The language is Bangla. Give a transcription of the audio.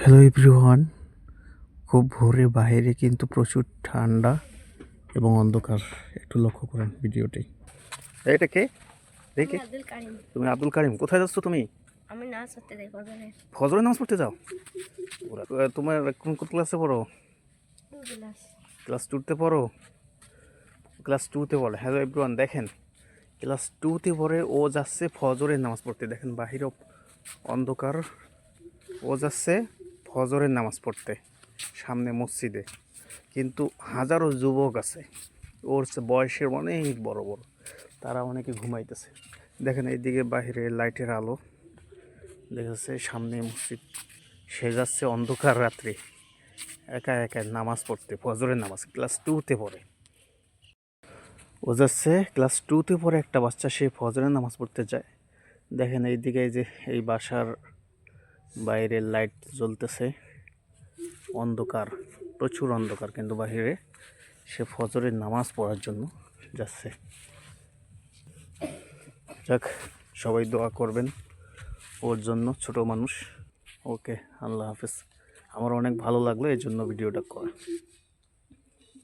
হ্যালো এভরিওয়ান, খুব ভোরে বাইরে কিন্তু প্রচুর ঠান্ডা এবং অন্ধকার। একটু লক্ষ্য করেন ভিডিওটি। এটা কে? আমি দেখে আব্দুল কারিম। তুমি আব্দুল কারিম, কোথায় যাচ্ছ তুমি? আমি নাচ করতে যাই ফজরে। ফজরের নামাজ পড়তে যাও? তোমার কোন কোন ক্লাসে পড়ো? 2 ক্লাস। ক্লাস টুতে পড়ো? ক্লাস টুতে পড়ে। হ্যালো এভরিওয়ান, দেখেন ক্লাস টুতে পড়ে ও যাচ্ছে ফজরের নামাজ পড়তে। দেখেন বাহিরে অন্ধকার, ও যাচ্ছে ফজরের নামাজ পড়তে সামনে মসজিদে। কিন্তু হাজারো যুবক আছে ওর বয়সের অনেক বড় বড়, তারা অনেকে ঘুমাইতেছে। দেখেন এইদিকে বাইরে লাইটের আলো দেখা যাচ্ছে, সামনে মসজিদ। সে যাচ্ছে অন্ধকার রাত্রে একা একা নামাজ পড়তে, ফজরের নামাজ। ক্লাস টুতে পড়ে ও যাচ্ছে, ক্লাস টুতে পড়ে একটা বাচ্চা, সে ফজরের নামাজ পড়তে যায়। দেখেন এইদিকে এই যে এই বাসার বাইরে লাইট জ্বলতেছে, অন্ধকার, প্রচুর অন্ধকার, কিন্তু বাহিরে সে ফজরের নামাজ পড়ার জন্য যাচ্ছে। যাক, সবাই দোয়া করবেন ওর জন্য, ছোট মানুষ। ওকে, আল্লাহ হাফেজ। আমার অনেক ভালো লাগলো, এই জন্য ভিডিওটা করা।